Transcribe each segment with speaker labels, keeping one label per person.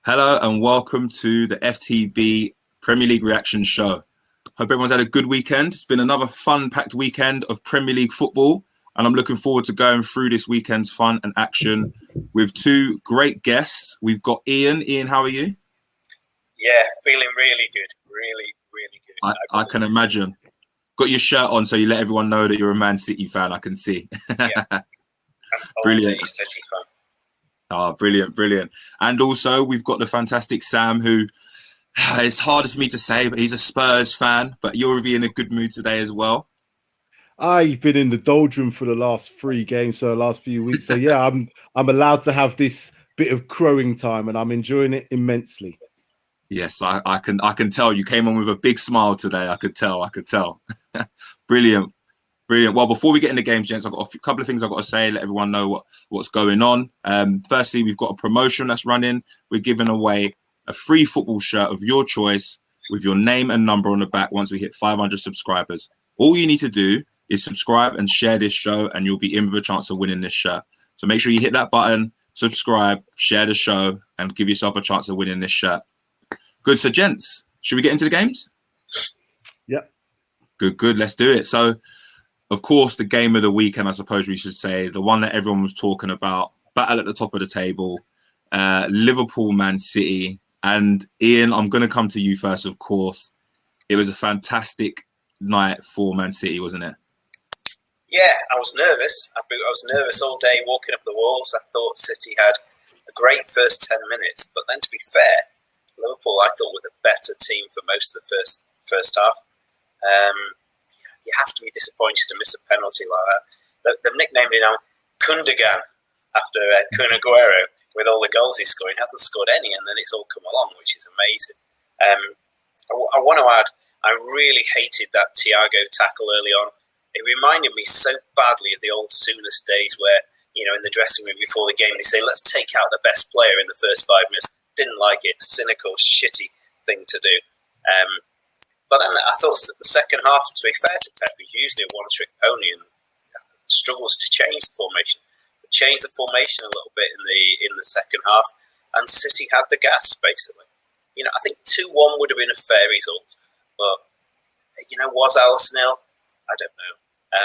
Speaker 1: Hello and welcome to the FTB Premier League Reaction Show. Hope everyone's had a good weekend. It's been another fun-packed weekend of Premier League football, and I'm looking forward to going through this weekend's fun and action with two great guests. We've got Ian. Ian, how are you?
Speaker 2: Yeah, feeling really good. Really good.
Speaker 1: I can imagine. Got your shirt on, so you let everyone know that you're a Man City fan, I can see.
Speaker 2: Yeah.
Speaker 1: Brilliant.
Speaker 2: City fan.
Speaker 1: Oh, brilliant. And also, we've got the fantastic Sam, who it's harder for me to say, but he's a Spurs fan. But you'll be in a good mood today as well.
Speaker 3: I've been in the doldrum for the last 3 games, so the last few weeks. So yeah, I'm allowed to have this bit of crowing time, and I'm enjoying it immensely.
Speaker 1: Yes, I can tell you came on with a big smile today. I could tell. Brilliant. Well, before we get into games, gents, I've got a couple of things I've got to say, let everyone know what's going on. Firstly, we've got a promotion that's running. We're giving away a free football shirt of your choice with your name and number on the back once we hit 500 subscribers. All you need to do is subscribe and share this show, and you'll be in with a chance of winning this shirt. So make sure you hit that button, subscribe, share the show, and give yourself a chance of winning this shirt. Good. So, gents, should we get into the games?
Speaker 3: Yep.
Speaker 1: Good. Let's do it. So, of course, the game of the weekend, I suppose we should say, the one that everyone was talking about, battle at the top of the table, Liverpool, Man City. And Ian, I'm going to come to you first, of course. It was a fantastic night for Man City, wasn't it?
Speaker 2: Yeah, I was nervous. I was nervous all day walking up the walls. I thought City had a great first 10 minutes. But then, to be fair, Liverpool, I thought, were the better team for most of the first half. You have to be disappointed to miss a penalty like that. They've nicknamed him now Kundagan after Kun Aguero with all the goals he's scoring. He hasn't scored any, and then it's all come along, which is amazing. I want to add, I really hated that Thiago tackle early on. It reminded me so badly of the old Souness days where, you know, in the dressing room before the game, they say, let's take out the best player in the first 5 minutes. Didn't like it. Cynical, shitty thing to do. But then I thought the second half, to be fair to Pep, he's usually a one-trick pony and struggles to change the formation. But changed the formation a little bit in the second half, and City had the gas, basically. You know, I think 2-1 would have been a fair result. But, you know, was Alisson ill? I don't know.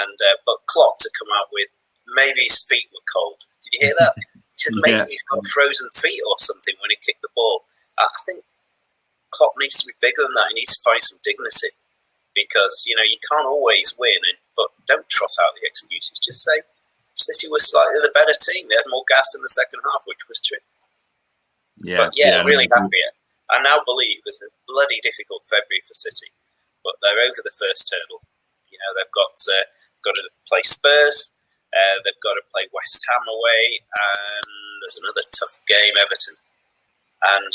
Speaker 2: And but Klopp to come out with, maybe his feet were cold. Did you hear that? He said maybe he's got frozen feet or something when he kicked the ball. I think Klopp needs to be bigger than that. He needs to find some dignity because, you know, you can't always win, but don't trot out the excuses. Just say City was slightly the better team. They had more gas in the second half, which was true.
Speaker 1: Yeah,
Speaker 2: really happy. I now believe it's a bloody difficult February for City, but they're over the first hurdle. You know, they've got to play Spurs. They've got to play West Ham away, and there's another tough game, Everton. And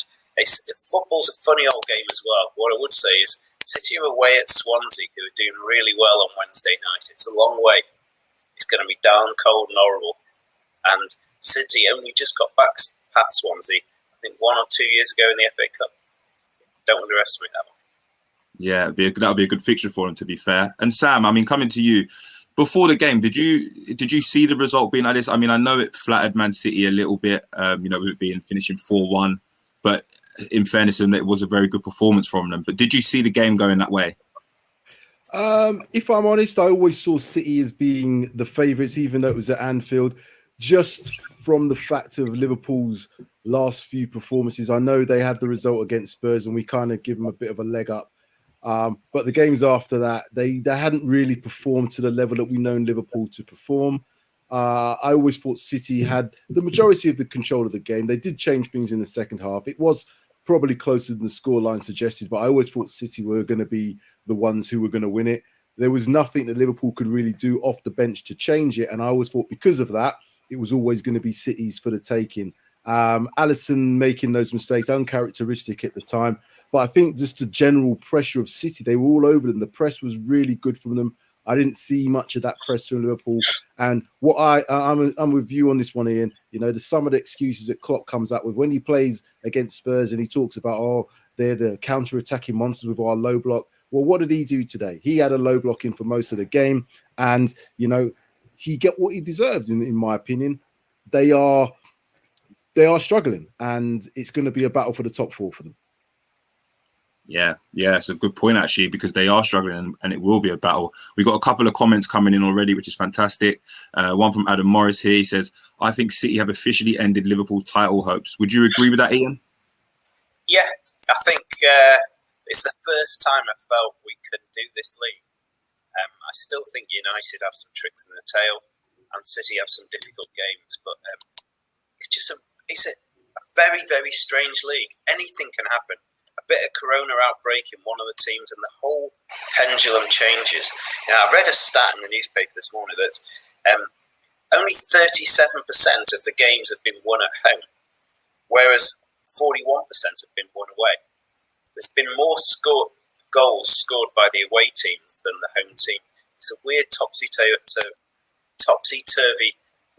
Speaker 2: football's a funny old game as well. What I would say is City are away at Swansea, who are doing really well on Wednesday night. It's a long way. It's going to be down cold and horrible. And City only just got back past Swansea, I think 1 or 2 years ago in the FA Cup. Don't underestimate that one.
Speaker 1: Yeah, that'll be a good fixture for him, to be fair. And Sam, I mean, coming to you, before the game, did you see the result being like this? I mean, I know it flattered Man City a little bit, you know, with it finishing 4-1, but in fairness, it was a very good performance from them. But did you see the game going that way?
Speaker 3: If I'm honest, I always saw City as being the favourites, even though it was at Anfield, just from the fact of Liverpool's last few performances. I know they had the result against Spurs and we kind of give them a bit of a leg up. But the games after that, they hadn't really performed to the level that we known Liverpool to perform. I always thought City had the majority of the control of the game. They did change things in the second half. It was probably closer than the scoreline suggested, but I always thought City were going to be the ones who were going to win it. There was nothing that Liverpool could really do off the bench to change it. And I always thought because of that, it was always going to be City's for the taking. Alisson making those mistakes, uncharacteristic at the time. But I think just the general pressure of City, they were all over them. The press was really good from them. I didn't see much of that press from Liverpool. And what I'm with you on this one, Ian. You know, some of the excuses that Klopp comes up with when he plays against Spurs and he talks about, oh, they're the counter-attacking monsters with our low block. Well, what did he do today? He had a low block in for most of the game. And, you know, he got what he deserved, in my opinion. They are they are struggling, and it's going to be a battle for the top four for them.
Speaker 1: Yeah, it's a good point actually, because they are struggling and it will be a battle. We got a couple of comments coming in already, which is fantastic. One from Adam Morris here. He says, "I think City have officially ended Liverpool's title hopes." Would you agree with that, Ian?
Speaker 2: Yeah, I think it's the first time I felt we could do this league. I still think United have some tricks in the tail, and City have some difficult games, but it's a very, very strange league. Anything can happen. A bit of corona outbreak in one of the teams and the whole pendulum changes. I read a stat in the newspaper this morning that only 37% of the games have been won at home, whereas 41% have been won away. There's been more goals scored by the away teams than the home team. It's a weird topsy-turvy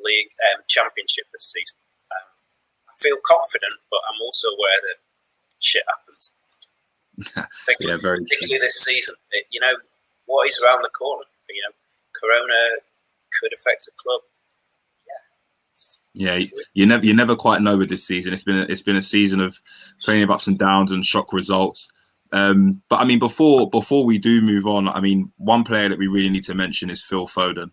Speaker 2: league championship this season. I feel confident, but I'm also aware that shit happens.
Speaker 1: Yeah, very
Speaker 2: particularly this season. What is around the corner? Corona could affect the club.
Speaker 1: Yeah, you never quite know with this season. It's been a season of plenty of ups and downs and shock results. But I mean, before we do move on, I mean, one player that we really need to mention is Phil Foden.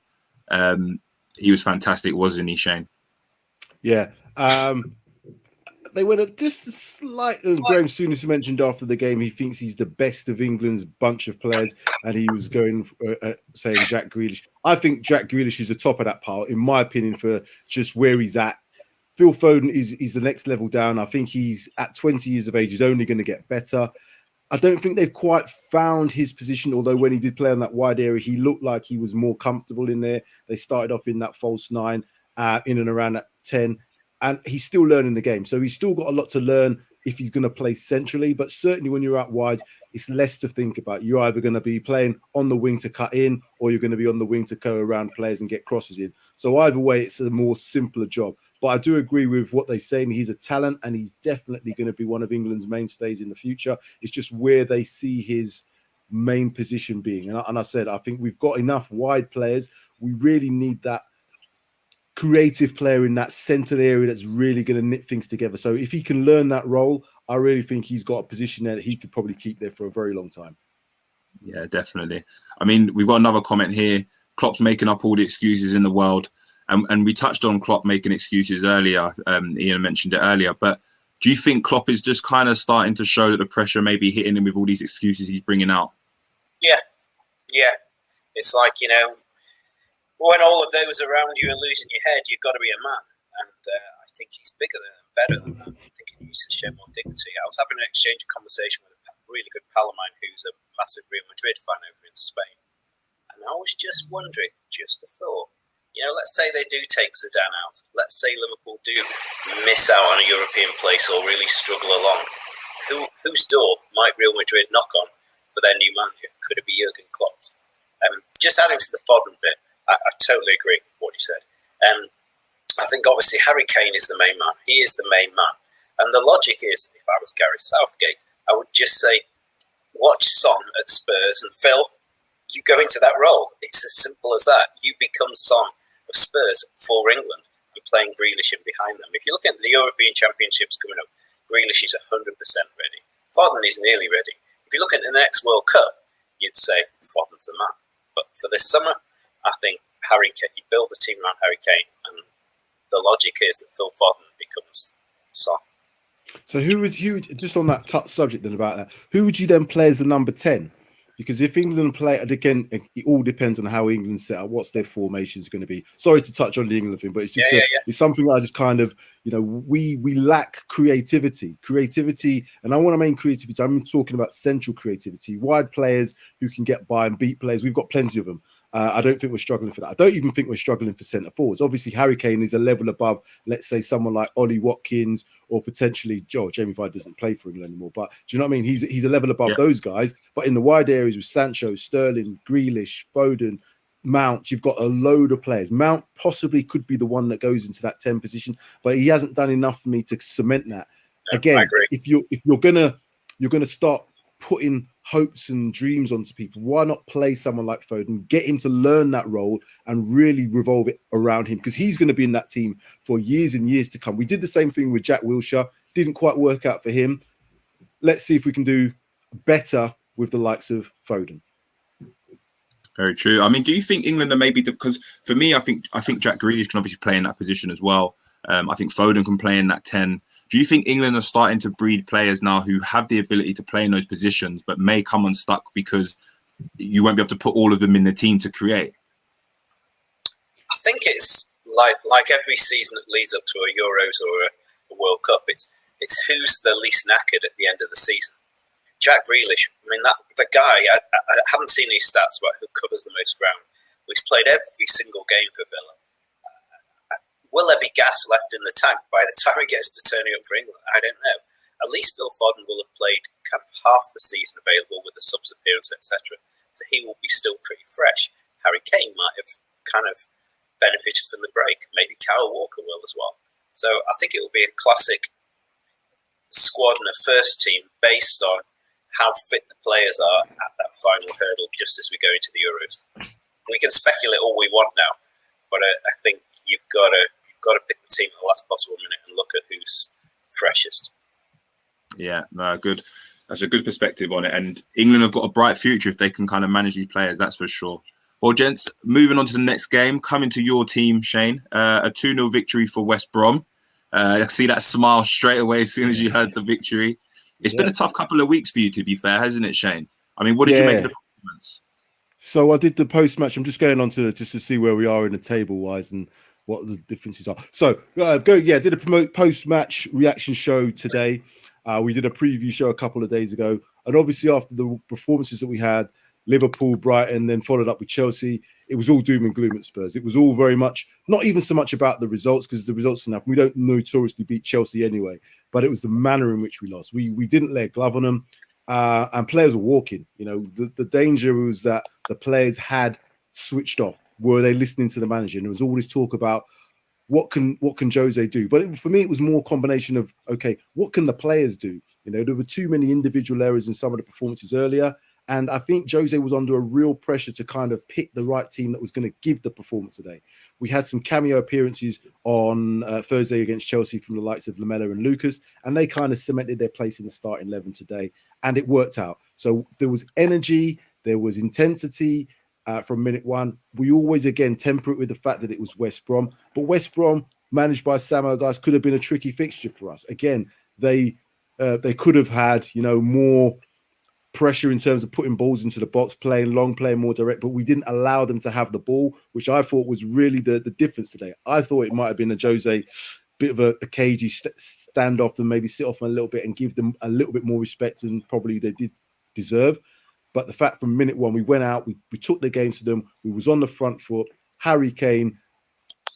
Speaker 1: He was fantastic, wasn't he, Shane?
Speaker 3: Yeah. They went just a slight. Graham Souness mentioned after the game he thinks he's the best of England's bunch of players, and he was going saying Jack Grealish. I think Jack Grealish is the top of that pile, in my opinion, for just where he's at. Phil Foden is the next level down. I think he's at 20 years of age. He's only going to get better. I don't think they've quite found his position, although when he did play on that wide area, he looked like he was more comfortable in there. They started off in that false 9, in and around that 10. And he's still learning the game. So he's still got a lot to learn if he's going to play centrally. But certainly when you're out wide, it's less to think about. You're either going to be playing on the wing to cut in, or you're going to be on the wing to go around players and get crosses in. So either way, it's a more simpler job. But I do agree with what they say. He's a talent, and he's definitely going to be one of England's mainstays in the future. It's just where they see his main position being. And I said, I think we've got enough wide players. We really need that creative player in that centre area that's really going to knit things together. So if he can learn that role, I really think he's got a position there that he could probably keep there for a very long time.
Speaker 1: Yeah, definitely. I mean, we've got another comment here. Klopp's making up all the excuses in the world. And we touched on Klopp making excuses earlier. Ian mentioned it earlier. But do you think Klopp is just kind of starting to show that the pressure may be hitting him with all these excuses he's bringing out? Yeah.
Speaker 2: It's like, when all of those around you are losing your head, you've got to be a man. And I think he's bigger and better than that. I think he needs to show more dignity. I was having an exchange of conversation with a really good pal of mine who's a massive Real Madrid fan over in Spain. And I was just wondering, just a thought, let's say they do take Zidane out. Let's say Liverpool do miss out on a European place or really struggle along. Whose door might Real Madrid knock on for their new manager? Could it be Jurgen Klopp? Just adding to the Foden bit, I totally agree with what you said. I think obviously Harry Kane is the main man. He is the main man. And the logic is, if I was Gareth Southgate, I would just say, watch Son at Spurs and Phil, you go into that role. It's as simple as that. You become Son of Spurs for England and playing Grealish in behind them. If you look at the European Championships coming up, Grealish is 100% ready. Foden is nearly ready. If you look at the next World Cup, you'd say Foden's the man. But for this summer, I think Harry Kane, you build the team around Harry Kane, and the logic is that Phil Foden becomes Son.
Speaker 3: So who would you, just on that subject then about that, who would you then play as the number 10? Because if England play, again, it all depends on how England's set up, what's their formation is going to be. Sorry to touch on the England thing, but it's just it's something I just kind of, we lack creativity, and I want to mean creativity. I'm talking about central creativity, wide players who can get by and beat players. We've got plenty of them. I don't think we're struggling for that. I don't even think we're struggling for centre forwards. Obviously, Harry Kane is a level above, let's say, someone like Ollie Watkins or potentially Jamie Vardy doesn't play for England anymore. But do you know what I mean? He's a level above those guys. But in the wide areas with Sancho, Sterling, Grealish, Foden, Mount, you've got a load of players. Mount possibly could be the one that goes into that 10 position, but he hasn't done enough for me to cement that.
Speaker 2: No,
Speaker 3: again, if you're gonna start putting hopes and dreams onto people, why not play someone like Foden, get him to learn that role and really revolve it around him? Because he's going to be in that team for years and years to come. We did the same thing with Jack Wilshere. Didn't quite work out for him. Let's see if we can do better with the likes of Foden.
Speaker 1: Very true. I mean, do you think England are maybe, because for me, I think Jack Grealish can obviously play in that position as well. I think Foden can play in that 10. Do you think England are starting to breed players now who have the ability to play in those positions, but may come unstuck because you won't be able to put all of them in the team to create?
Speaker 2: I think it's like every season that leads up to a Euros or a World Cup. It's who's the least knackered at the end of the season. Jack Grealish, I mean, the guy, I haven't seen any stats about who covers the most ground. He's played every single game for Villa. Will there be gas left in the tank by the time he gets to turning up for England? I don't know. At least Phil Foden will have played kind of half the season available with the subs appearance, etc. So he will be still pretty fresh. Harry Kane might have kind of benefited from the break. Maybe Kyle Walker will as well. So I think it will be a classic squad and a first team based on how fit the players are at that final hurdle just as we go into the Euros. We can speculate all we want now, but I think you've got to pick the team at the last possible minute and look at who's freshest.
Speaker 1: Yeah, no, good. That's a good perspective on it. And England have got a bright future if they can kind of manage these players, that's for sure. Well, gents, moving on to the next game, coming to your team, Shane, a 2-0 victory for West Brom. I see that smile straight away as soon as you heard the victory. It's been a tough couple of weeks for you, to be fair, hasn't it, Shane? I mean, what did you make of the performance?
Speaker 3: So I did the post-match. I'm just going on to just to see where we are in the table-wise and what the differences are. So, did a post-match reaction show today. We did a preview show a couple of days ago. And obviously after the performances that we had, Liverpool, Brighton, then followed up with Chelsea, it was all doom and gloom at Spurs. It was all very much, not even so much about the results, because the results enough. We don't notoriously beat Chelsea anyway, but it was the manner in which we lost. We didn't lay a glove on them, and players were walking. You know, the danger was that the players had switched off. Were they listening to the manager? And there was all this talk about what can Jose do? But for me, it was more a combination of, okay, what can the players do? You know, there were too many individual errors in some of the performances earlier. And I think Jose was under a real pressure to kind of pick the right team that was going to give the performance today. We had some cameo appearances on Thursday against Chelsea from the likes of Lamela and Lucas, and they kind of cemented their place in the starting 11 today, and it worked out. So there was energy, there was intensity from minute one. We always, again, temper it with the fact that it was West Brom, but West Brom, managed by Sam Allardyce, could have been a tricky fixture for us. Again, they could have had, more pressure in terms of putting balls into the box, playing long, playing more direct, but we didn't allow them to have the ball, which I thought was really the difference today. I thought it might have been a Jose bit of a cagey standoff and maybe sit off them a little bit and give them a little bit more respect than probably they did deserve. But the fact from minute one, we went out, we took the game to them, we was on the front foot. Harry Kane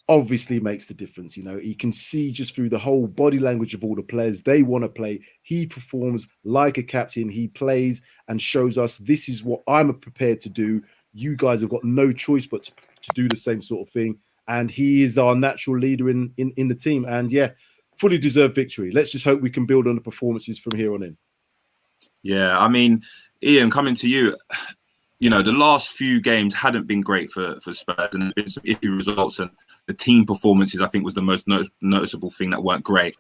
Speaker 3: obviously makes the difference. He can see just through the whole body language of all the players. They want to play. He performs like a captain. He plays and shows us, this is what I'm prepared to do. You guys have got no choice but to do the same sort of thing. And he is our natural leader in the team. And fully deserved victory. Let's just hope we can build on the performances from here on in.
Speaker 1: Yeah, I mean, Ian, coming to you, the last few games hadn't been great for Spurs, and there's been some iffy results, and the team performances, I think, was the most noticeable thing that weren't great.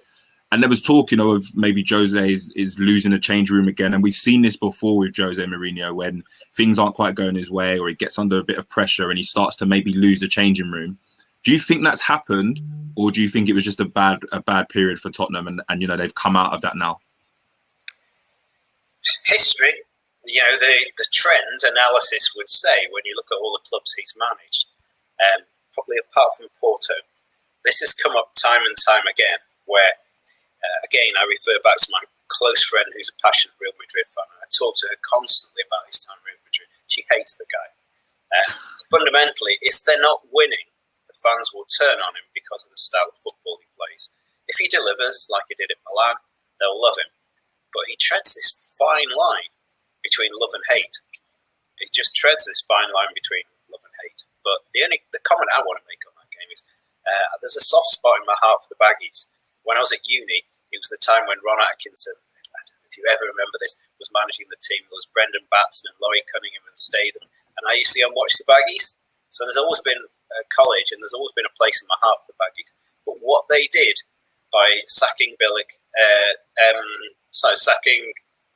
Speaker 1: And there was talk, of maybe Jose is losing the change room again. And we've seen this before with Jose Mourinho when things aren't quite going his way or he gets under a bit of pressure and he starts to maybe lose the changing room. Do you think that's happened, or do you think it was just a bad period for Tottenham and they've come out of that now?
Speaker 2: History, the trend analysis would say when you look at all the clubs he's managed, probably apart from Porto, this has come up time and time again where, again, I refer back to my close friend who's a passionate Real Madrid fan. I talk to her constantly about his time at Real Madrid. She hates the guy. Fundamentally, if they're not winning, the fans will turn on him because of the style of football he plays. If he delivers like he did at Milan, they'll love him. But he treads this fine line between love and hate. He just treads this fine line between love and hate. But the comment I want to make on that game is there's a soft spot in my heart for the Baggies. When I was at uni, it was the time when Ron Atkinson, I don't know if if you ever remember this, was managing the team. There was Brendan Batson and Laurie Cunningham and Statham. And I used to go and watch the Baggies. So there's always been a college and there's always been a place in my heart for the Baggies. But what they did by sacking Billick,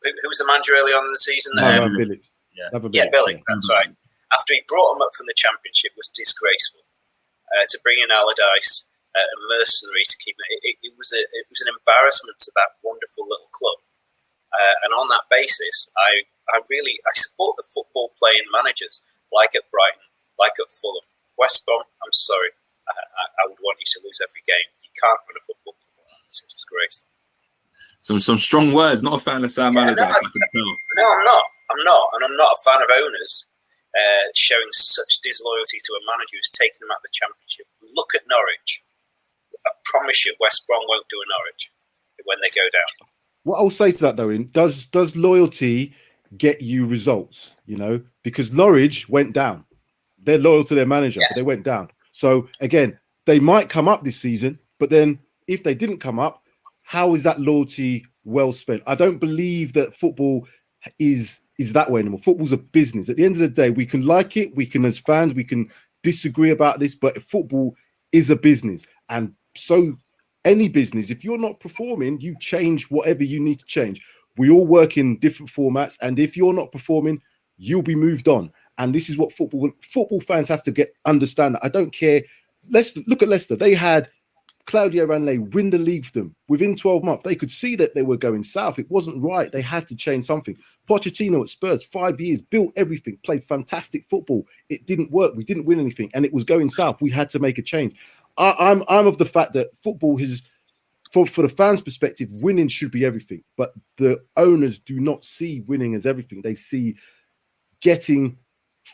Speaker 2: who was the manager early on in the season?
Speaker 3: Billick.
Speaker 2: Billick, that's right. After he brought him up from the Championship was disgraceful. To bring in Allardyce, a mercenary to keep it was an embarrassment to that wonderful little club. And on that basis, I support the football playing managers like at Brighton, like at Fulham. West Brom, I'm sorry, I would want you to lose every game. You can't run a football club. It's a disgrace.
Speaker 1: Some strong words. Not a fan of Sam Allardyce, I can tell.
Speaker 2: No, I'm not, and I'm not a fan of owners showing such disloyalty to a manager who's taken them out of the Championship. Look at Norwich. I promise you, West Brom won't do a Norwich when they go down.
Speaker 3: What I'll say to that, though, does loyalty get you results? You know, because Norwich went down. They're loyal to their manager, but they went down. So again, they might come up this season, but then if they didn't come up, how is that loyalty well spent? I don't believe that football is that way anymore. Football's a business. At the end of the day, we can like it, we can, as fans, we can disagree about this, but football is a business. And so any business, if you're not performing, you change whatever you need to change. We all work in different formats, and if you're not performing, you'll be moved on. And this is what football fans have to understand. That I don't care. Look at Leicester. They had Claudio Ranieri win the league for them within 12 months. They could see that they were going south. It wasn't right. They had to change something. Pochettino at Spurs, 5 years, built everything, played fantastic football. It didn't work. We didn't win anything, and it was going south. We had to make a change. I'm of the fact that football is, for the fans' perspective, winning should be everything. But the owners do not see winning as everything. They see getting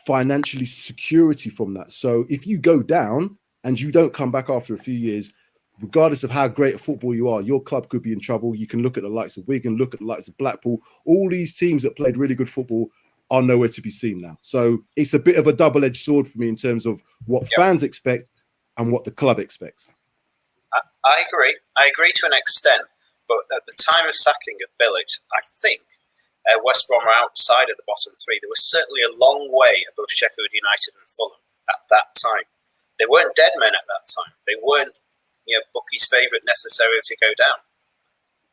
Speaker 3: financially security from that. So if you go down and you don't come back after a few years, regardless of how great a football you are, your club could be in trouble. You can look at the likes of Wigan, look at the likes of Blackpool. All these teams that played really good football are nowhere to be seen now. So it's a bit of a double-edged sword for me in terms of what fans expect and what the club expects.
Speaker 2: I agree. I agree to an extent. But at the time of sacking of Billick, I think West Brom were outside of the bottom three. They were certainly a long way above Sheffield United and Fulham at that time. They weren't dead men at that time. They weren't bookies' favourite necessarily to go down.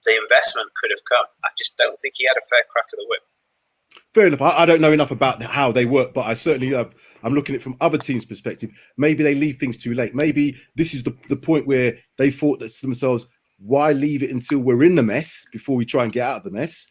Speaker 2: The investment could have come. I just don't think he had a fair crack of the whip.
Speaker 3: Fair enough. I don't know enough about how they work, but I certainly have. I'm looking at it from other teams' perspective. Maybe they leave things too late. Maybe this is the point where they thought to themselves, why leave it until we're in the mess before we try and get out of the mess?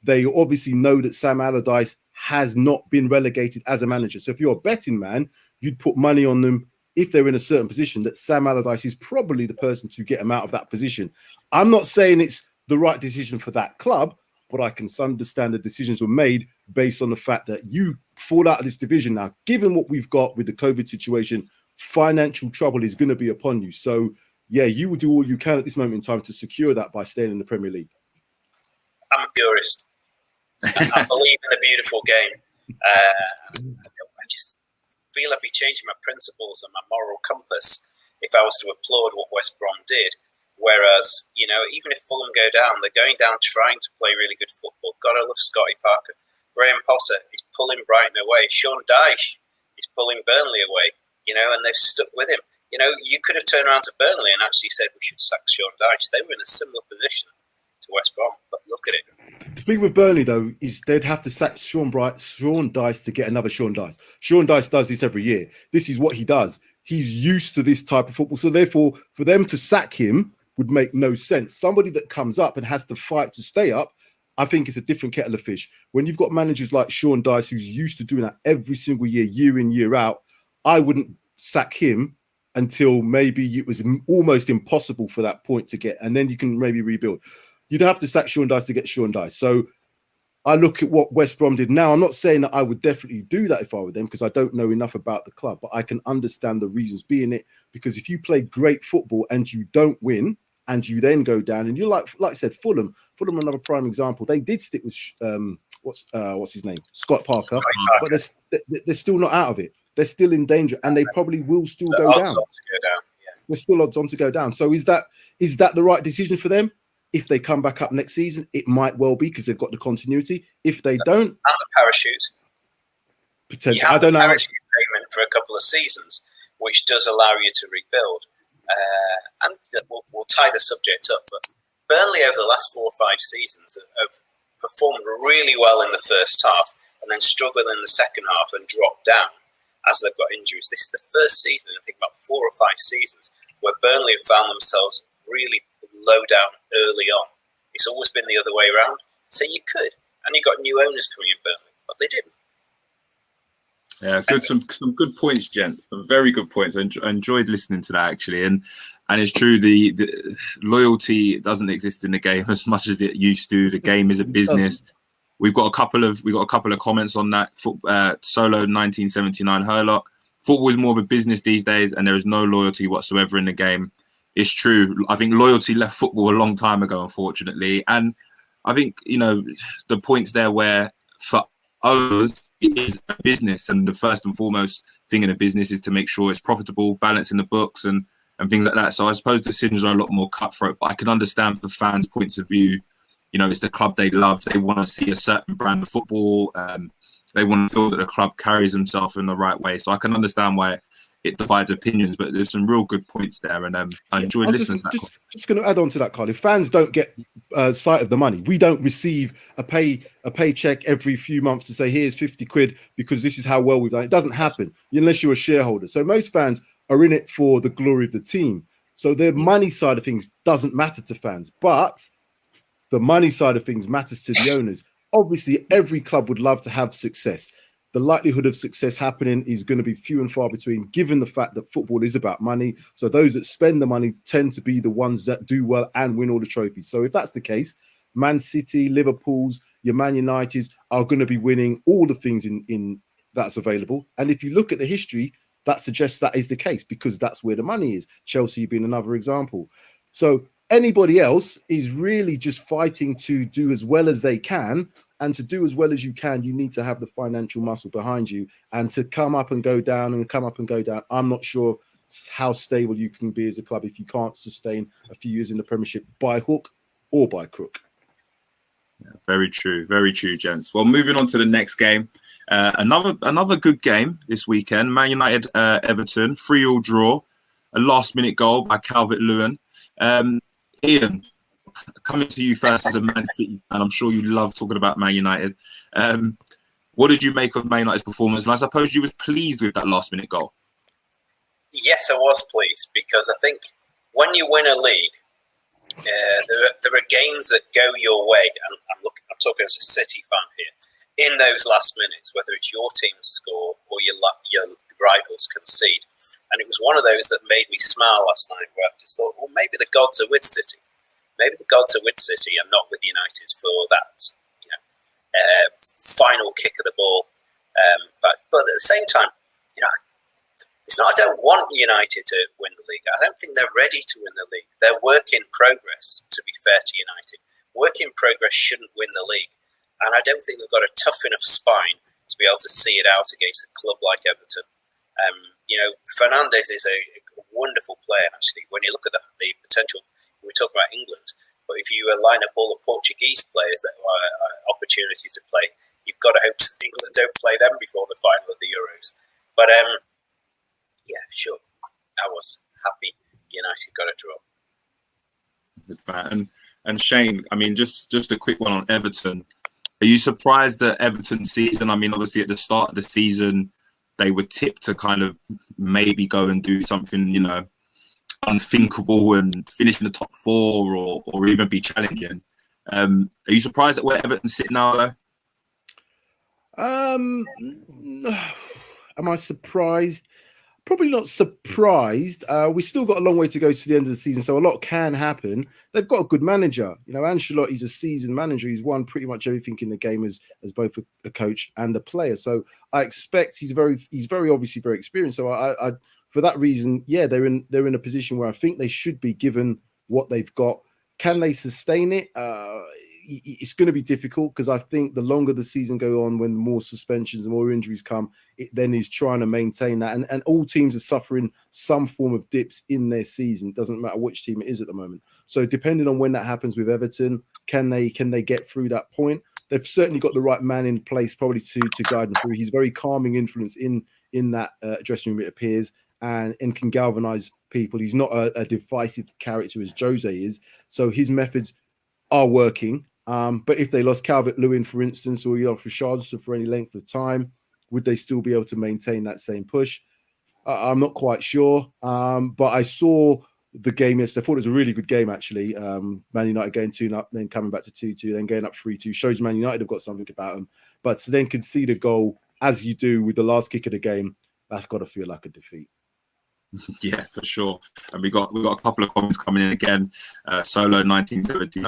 Speaker 3: They obviously know that Sam Allardyce has not been relegated as a manager. So if you're a betting man, you'd put money on them if they're in a certain position, that Sam Allardyce is probably the person to get them out of that position. I'm not saying it's the right decision for that club, but I can understand the decisions were made based on the fact that you fall out of this division now. Given what we've got with the COVID situation, financial trouble is going to be upon you. So, yeah, you will do all you can at this moment in time to secure that by staying in the Premier League.
Speaker 2: I'm a purist. I believe in a beautiful game. I just feel I'd be changing my principles and my moral compass if I was to applaud what West Brom did. Whereas, even if Fulham go down, they're going down trying to play really good football. Gotta love Scotty Parker. Graham Potter is pulling Brighton away. Sean Dyche is pulling Burnley away, and they've stuck with him. You could have turned around to Burnley and actually said we should sack Sean Dyche. They were in a similar position to West Brom, but look at it.
Speaker 3: The thing with Burnley, though, is they'd have to sack Sean Dyche to get another Sean Dyche. Sean Dyche does this every year. This is what he does. He's used to this type of football. So therefore, for them to sack him would make no sense. Somebody that comes up and has to fight to stay up, I think it's a different kettle of fish. When you've got managers like Sean Dyche, who's used to doing that every single year, year in, year out, I wouldn't sack him until maybe it was almost impossible for that point to get, and then you can maybe rebuild. You'd have to sack Sean Dyche to get Sean Dyche. So I look at what West Brom did now. I'm not saying that I would definitely do that if I were them, because I don't know enough about the club, but I can understand the reasons being it. Because if you play great football and you don't win, and you then go down, and you're like I said, Fulham, another prime example. They did stick with what's his name, Scott Parker, but they're still not out of it. They're still in danger, and they probably will still go down. There's still odds on to go down. So is that the right decision for them? If they come back up next season, it might well be because they've got the continuity. If they don't,
Speaker 2: and the parachute.
Speaker 3: potentially,
Speaker 2: You have
Speaker 3: I don't
Speaker 2: the
Speaker 3: know how much.
Speaker 2: parachute payment for a couple of seasons, which does allow you to rebuild. And we'll tie the subject up, but Burnley over the last 4 or 5 seasons have performed really well in the first half and then struggled in the second half and dropped down as they've got injuries. This is the first season, I think about 4 or 5 seasons, where Burnley have found themselves really low down early on. It's always been the other way around. So you could, and you've got new owners coming in Burnley, but they didn't.
Speaker 1: Yeah, good. Some good points, gents. Some very good points. I enjoyed listening to that actually, and it's true. The loyalty doesn't exist in the game as much as it used to. The game is a business. We've got a couple of comments on that. Solo 1979 Herlock. Football is more of a business these days, and there is no loyalty whatsoever in the game. It's true. I think loyalty left football a long time ago, unfortunately, and I think the points there where for owners, it is a business, and the first and foremost thing in a business is to make sure it's profitable, balancing the books and things like that. So I suppose decisions are a lot more cutthroat, but I can understand the fans' points of view. It's the club they love. They want to see a certain brand of football. They want to feel that the club carries themselves in the right way. So I can understand why it divides opinions, but there's some real good points there, and I enjoyed listening to that.
Speaker 3: Just going to add on to that, Karleigh. Fans don't get sight of the money. We don't receive a paycheck every few months to say, here's 50 quid because this is how well we've done. It doesn't happen unless you're a shareholder. So most fans are in it for the glory of the team. So the money side of things doesn't matter to fans, but the money side of things matters to the owners. Obviously, every club would love to have success. The likelihood of success happening is going to be few and far between, given the fact that football is about money. So those that spend the money tend to be the ones that do well and win all the trophies. So if that's the case, Man City, Liverpool's, your Man United's are going to be winning all the things in that's available. And if you look at the history, that suggests that is the case because that's where the money is. Chelsea being another example. So anybody else is really just fighting to do as well as they can. And to do as well as you can, you need to have the financial muscle behind you. And to come up and go down and come up and go down, I'm not sure how stable you can be as a club if you can't sustain a few years in the Premiership by hook or by crook.
Speaker 1: Yeah, very true, gents. Well, moving on to the next game. Another good game this weekend. Man United, Everton, 3-3 draw. A last-minute goal by Calvert-Lewin. Ian, coming to you first as a Man City fan, I'm sure you love talking about Man United. What did you make of Man United's performance? And I suppose you was pleased with that last-minute goal.
Speaker 2: Yes, I was pleased because I think when you win a league, there are games that go your way, and I'm talking as a City fan here, in those last minutes, whether it's your team's score or your rivals concede. And it was one of those that made me smile last night, where I just thought, well, maybe the gods are with City. Maybe the gods are with City and not with United for that, final kick of the ball. But at the same time, it's not. I don't want United to win the league. I don't think they're ready to win the league. They're work in progress. To be fair to United, work in progress shouldn't win the league, and I don't think they've got a tough enough spine to be able to see it out against a club like Everton. Fernandes is a wonderful player. Actually, when you look at the potential, we talk about England. But if you line up all the Portuguese players that are opportunities to play, you've got to hope England don't play them before the final of the Euros. But yeah, sure, I was happy United got a draw.
Speaker 1: And Shane, I mean, just a quick one on Everton. Are you surprised that Everton's season? I mean, obviously at the start of the season, they were tipped to kind of maybe go and do something, unthinkable and finish in the top 4 or even be challenging. Are you surprised at where Everton sit now, though?
Speaker 3: Am I surprised? Probably not surprised. We still got a long way to go to the end of the season, so a lot can happen. They've got a good manager. Ancelotti's a seasoned manager. He's won pretty much everything in the game as both a coach and a player. So I expect he's very obviously very experienced. So I for that reason, yeah, they're in a position where I think they should be given what they've got. Can they sustain it? It's going to be difficult because I think the longer the season go on, when more suspensions and more injuries come, it then is trying to maintain that. And all teams are suffering some form of dips in their season. It doesn't matter which team it is at the moment. So depending on when that happens with Everton, can they get through that point? They've certainly got the right man in place, probably to guide them through. He's very calming influence in that dressing room, it appears, and can galvanise people. He's not a divisive character as Jose is, so his methods are working. But if they lost Calvert-Lewin, for instance, or you lost Richarlison for any length of time, would they still be able to maintain that same push? I'm not quite sure. But I saw the game yesterday. I thought it was a really good game, actually. Man United going 2-0, then coming back to 2-2, then going up 3-2. Shows Man United have got something about them. But to then concede a goal, as you do with the last kick of the game, that's got to feel like a defeat.
Speaker 1: Yeah, for sure. And we got a couple of comments coming in again. Solo 1970.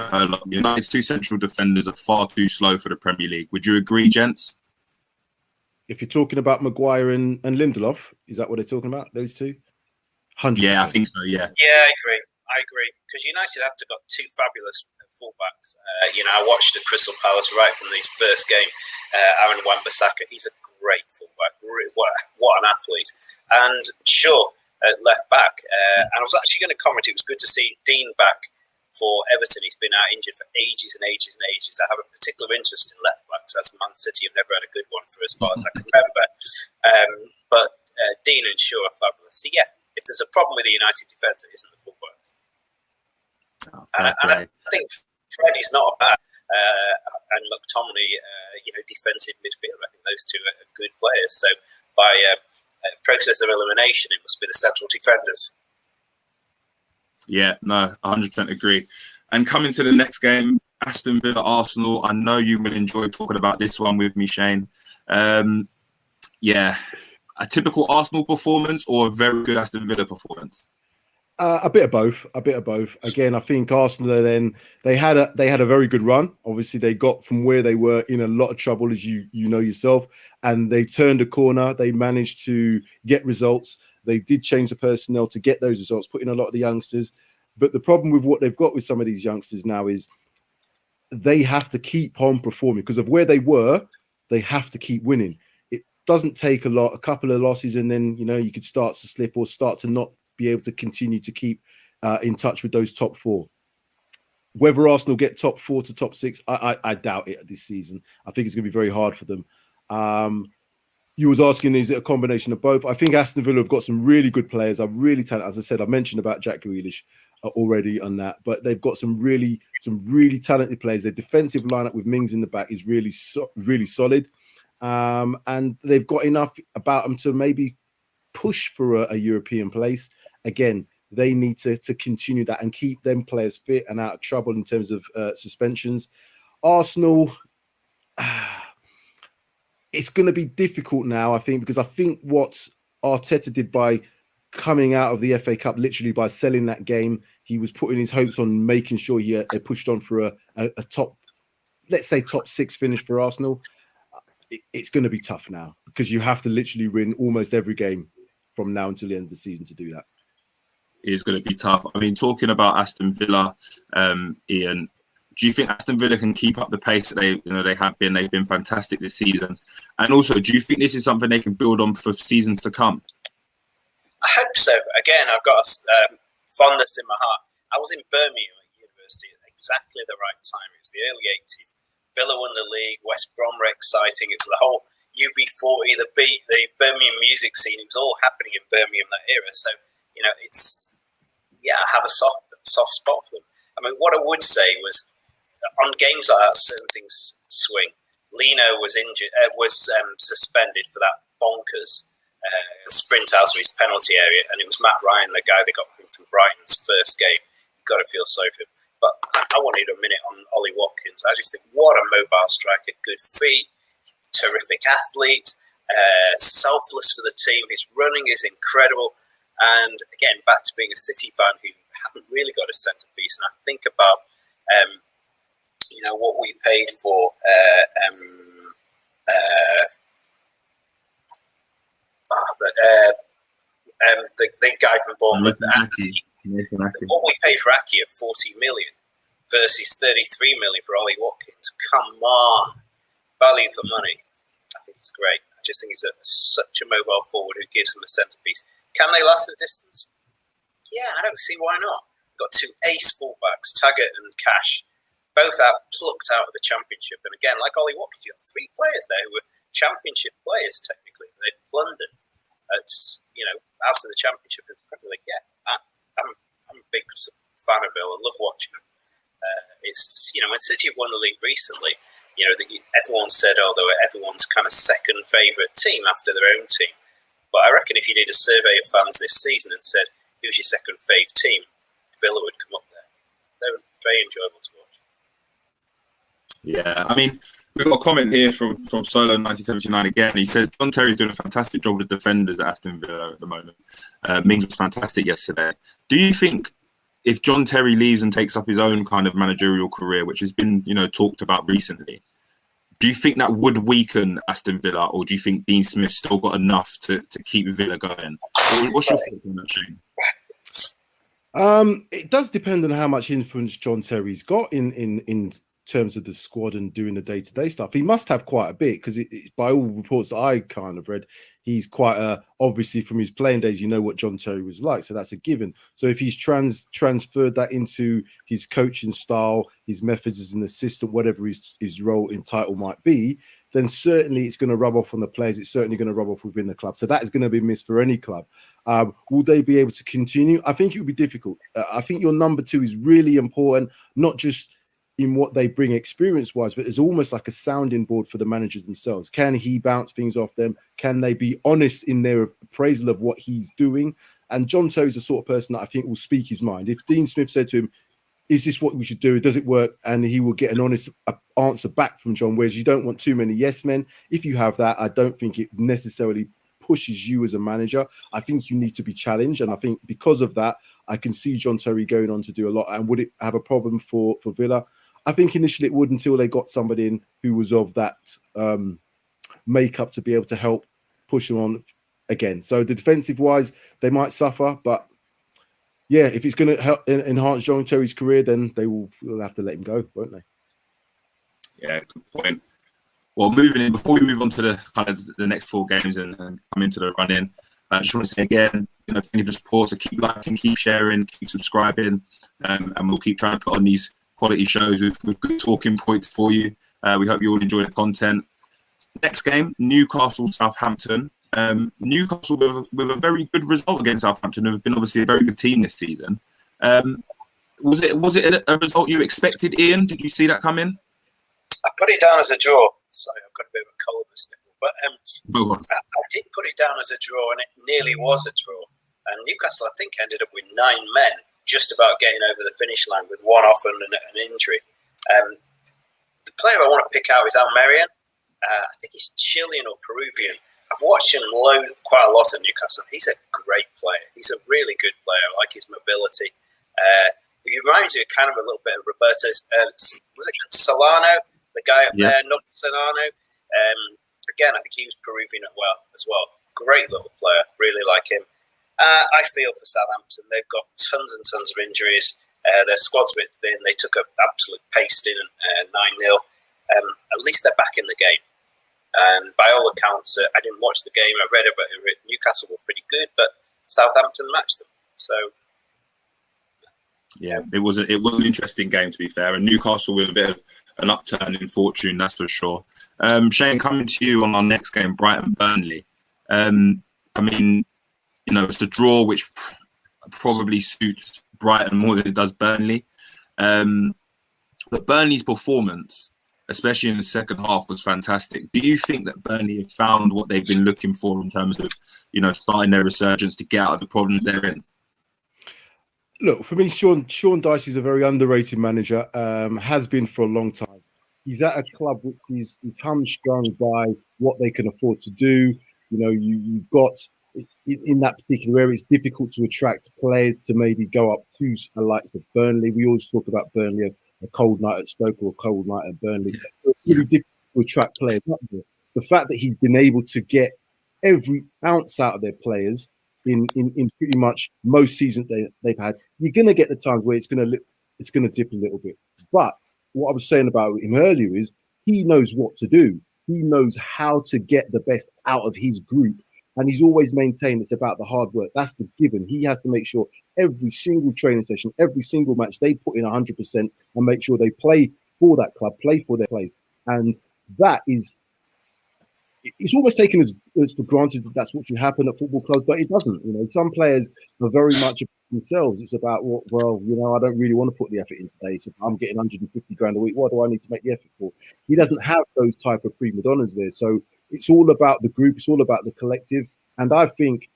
Speaker 1: United's two central defenders are far too slow for the Premier League. Would you agree, gents?
Speaker 3: If you're talking about Maguire and Lindelof, is that what they're talking about? Those two? 100%.
Speaker 1: Yeah, I think so. Yeah.
Speaker 2: Yeah, I agree. Because United have got two fabulous fullbacks. I watched at Crystal Palace right from his first game. Aaron Wan-Bissaka, he's a great fullback. What an athlete! And sure. Left back, and I was actually going to comment. It was good to see Dean back for Everton. He's been out injured for ages and ages and ages. I have a particular interest in left backs, as Man City have never had a good one for as far as I can remember. But Dean and Shaw are fabulous. So yeah, if there's a problem with the United defence, it isn't the fullbacks. And I think Freddie's not a bad, and McTominay, defensive midfielder. I think those two are good players. So by process of elimination, it must be the central defenders.
Speaker 1: Yeah, no, 100% agree. And coming to the next game, Aston Villa Arsenal. I know you will enjoy talking about this one with me, Shane. Yeah, a typical Arsenal performance or a very good Aston Villa performance?
Speaker 3: A bit of both. Again, I think Arsenal then they had a very good run. Obviously, they got from where they were in a lot of trouble, as you know yourself, and they turned a corner. They managed to get results. They did change the personnel to get those results, put in a lot of the youngsters. But the problem with what they've got with some of these youngsters now is they have to keep on performing because of where they were. They have to keep winning. It doesn't take a couple of losses, and then you could start to slip or start to not be able to continue to keep in touch with those top four. Whether Arsenal get top 4 to top 6, I doubt it this season. I think it's going to be very hard for them. You was asking, is it a combination of both? I think Aston Villa have got some really good players. Are really talented. As I said, I mentioned about Jack Grealish already on that, but they've got some really talented players. Their defensive lineup with Mings in the back is really solid, and they've got enough about them to maybe push for a European place. Again, they need to continue that and keep them players fit and out of trouble in terms of suspensions. Arsenal, it's going to be difficult now, I think, because I think what Arteta did by coming out of the FA Cup, literally by selling that game, he was putting his hopes on making sure they pushed on for a top, let's say top 6 finish for Arsenal. It's going to be tough now because you have to literally win almost every game from now until the end of the season to do that.
Speaker 1: Is going to be tough. I mean, talking about Aston Villa, Ian, do you think Aston Villa can keep up the pace that they have been? They've been fantastic this season. And also, do you think this is something they can build on for seasons to come?
Speaker 2: I hope so. Again, I've got a fondness in my heart. I was in Birmingham at university at exactly the right time. It was the early 80s. Villa won the league. West Brom were exciting. It was the whole UB40, the beat, the Birmingham music scene. It was all happening in Birmingham that era. So, I have a soft spot for them. I mean, what I would say was, on games like that, certain things swing. Lino was injured, suspended for that bonkers sprint out of his penalty area, and it was Matt Ryan, the guy that got him from Brighton's first game. You've got to feel sorry for him. But I wanted a minute on Ollie Watkins. I just think, what a mobile striker, good feet, terrific athlete, selfless for the team. His running is incredible. And again, back to being a City fan who haven't really got a centrepiece. And I think about, what we paid for the guy from Bournemouth. What we paid for Aki at 40 million versus 33 million for Ollie Watkins. Come on. Value for money. I think it's great. I just think he's such a mobile forward who gives them a centrepiece. Can they last the distance? Yeah, I don't see why not. got two ace fullbacks, Taggart and Cash, both plucked out of the Championship. And again, like Ollie Watkins, you got three players there who were Championship players, technically. They plundered out of the Championship into the Premier League. Yeah, I'm a big fan of Villa. I love watching them. It's, when City have won the league recently, everyone said, they were everyone's kind of second favourite team after their own team. But I reckon if you did a survey of fans this season and said, who's your second fave team, Villa would come up there. They were very enjoyable to watch.
Speaker 1: Yeah, I mean, we've got a comment here from Solo 1979 again. He says, John Terry's doing a fantastic job with defenders at Aston Villa at the moment. Mings was fantastic yesterday. Do you think if John Terry leaves and takes up his own kind of managerial career, which has been, talked about recently, do you think that would weaken Aston Villa, or do you think Dean Smith's still got enough to keep Villa going? What's your thoughts on that, Shane?
Speaker 3: It does depend on how much influence John Terry's got in terms of the squad and doing the day-to-day stuff. He must have quite a bit, because by all reports that I kind of read, he's quite obviously from his playing days, what John Terry was like, so that's a given. So if he's transferred that into his coaching style, his methods as an assistant, whatever his role in title might be, then certainly it's going to rub off on the players. It's certainly going to rub off within the club. So that is going to be missed for any club. Will they be able to continue? I think it would be difficult. I think your number two is really important, not just in what they bring experience-wise, but it's almost like a sounding board for the managers themselves. Can he bounce things off them? Can they be honest in their appraisal of what he's doing? And John Terry's the sort of person that I think will speak his mind. If Dean Smith said to him, is this what we should do? Does it work? And he will get an honest answer back from John, whereas you don't want too many yes men. If you have that, I don't think it necessarily pushes you as a manager. I think you need to be challenged. And I think because of that, I can see John Terry going on to do a lot. And would it have a problem for Villa? I think initially it would, until they got somebody in who was of that makeup to be able to help push them on again. So the defensive wise, they might suffer, but yeah, if it's going to help enhance John Terry's career, then they'll have to let him go, won't they?
Speaker 1: Yeah, good point. Well, before we move on to the next four games and come into the run-in, I just want to say again, thank you for the support. So keep liking, keep sharing, keep subscribing, and we'll keep trying to put on these quality shows with good talking points for you. We hope you all enjoy the content. Next game, Newcastle, Southampton. Newcastle with a very good result against Southampton, who have been obviously a very good team this season. Was it a result you expected, Ian? Did you see that coming?
Speaker 2: I put it down as a draw. Sorry, I've got a bit of a cold and a sniffle. But I did put it down as a draw, and it nearly was a draw. And Newcastle, I think, ended up with 9 men, just about getting over the finish line with one off and an injury. The player I want to pick out is Almerian. I think he's Chilean or Peruvian. I've watched him quite a lot at Newcastle. He's a great player. He's a really good player. I like his mobility. He reminds me kind of a little bit of Roberto. Was it Solano, the guy up there? Not Solano. Again, I think he was Peruvian as well. Great little player. Really like him. I feel for Southampton. They've got tons and tons of injuries. Their squad's a bit thin. They took an absolute pasting 9-0. At least they're back in the game. And by all accounts, I didn't watch the game. I read about it. Newcastle were pretty good, but Southampton matched them. So,
Speaker 1: yeah, it was an interesting game, to be fair. And Newcastle with a bit of an upturn in fortune, that's for sure. Shane, coming to you on our next game, Brighton-Burnley. I mean, it's a draw which probably suits Brighton more than it does Burnley. But Burnley's performance, especially in the second half, was fantastic. Do you think that Burnley have found what they've been looking for in terms of, starting their resurgence to get out of the problems they're in?
Speaker 3: Look, for me, Sean Dyche is a very underrated manager, has been for a long time. He's at a club which is hamstrung by what they can afford to do. You've got, in that particular area, it's difficult to attract players to maybe go up to the likes of Burnley. We always talk about Burnley, a cold night at Stoke or a cold night at Burnley. It's really difficult to attract players. The fact that he's been able to get every ounce out of their players in pretty much most seasons they've had, you're going to get the times where it's going to dip a little bit. But what I was saying about him earlier is he knows what to do. He knows how to get the best out of his group And he's always maintained it's about the hard work. That's the given. He has to make sure every single training session, every single match, they put in 100% and make sure they play for that club, play for their place. And that is, it's almost taken as for granted that that's what should happen at football clubs, but it doesn't. You know, some players are very much themselves. It's about well, you know, I don't really want to put the effort in today. So I'm getting 150 grand a week. What do I need to make the effort for? He doesn't have those type of prima donnas there. So it's all about the group. It's all about the collective. And I think,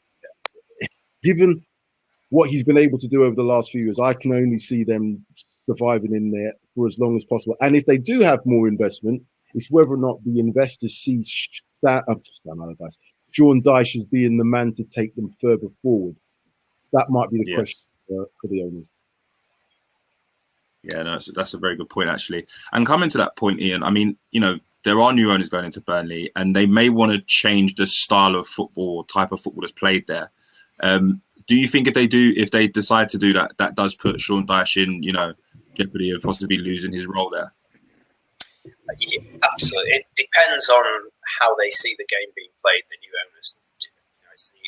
Speaker 3: given what he's been able to do over the last few years, I can only see them surviving in there for as long as possible. And if they do have more investment, it's whether or not the investors see Sean Dyche as being the man to take them further forward. That might be the question for the owners.
Speaker 1: Yeah, no, that's a very good point, actually. And coming to that point, Ian, I mean, you know, there are new owners going into Burnley, and they may want to change the style of football, type of football that's played there. Do you think if they decide to do that, that does put Sean Dyche in, you know, jeopardy of possibly losing his role there?
Speaker 2: Yeah, absolutely. It depends on how they see the game being played, the new owners.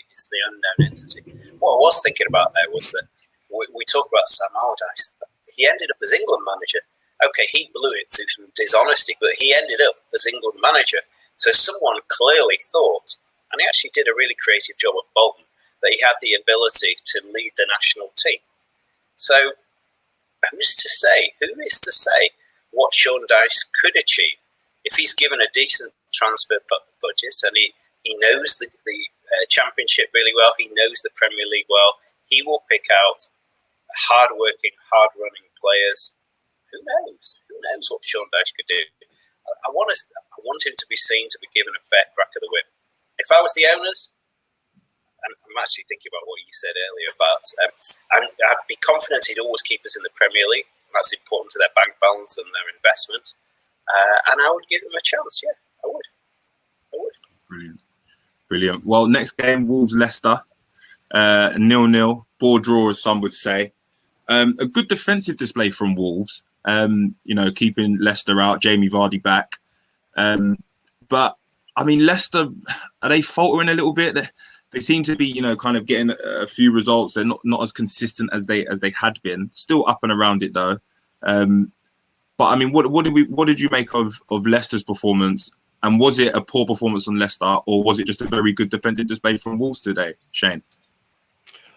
Speaker 2: It's the unknown entity. What I was thinking about there was that we talk about Sam Allardyce. He ended up as England manager. Okay, he blew it through some dishonesty, but he ended up as England manager. So someone clearly thought, and he actually did a really creative job at Bolton, that he had the ability to lead the national team. So who's to say? Who is to say what Sean Dyche could achieve if he's given a decent transfer budget and he knows the Championship really well, he knows the Premier League well, he will pick out hard-working, hard-running players. Who knows? Who knows what Sean Dyche could do? I want him to be seen to be given a fair crack of the whip. If I was the owners, and I'm actually thinking about what you said earlier, but I'd be confident he'd always keep us in the Premier League. That's important to their bank balance and their investment. And I would give him a chance. Yeah, I would.
Speaker 1: Brilliant. Well, next game, Wolves-Leicester. 0-0. Ball draw, as some would say. A good defensive display from Wolves. You know, keeping Leicester out, Jamie Vardy back. But, I mean, Leicester, are they faltering a little bit? They seem to be, you know, kind of getting a few results. They're not as consistent as they had been. Still up and around it, though. But, I mean, what did you make of Leicester's performance? And was it a poor performance on Leicester, or was it just a very good defensive display from Wolves today, Shane?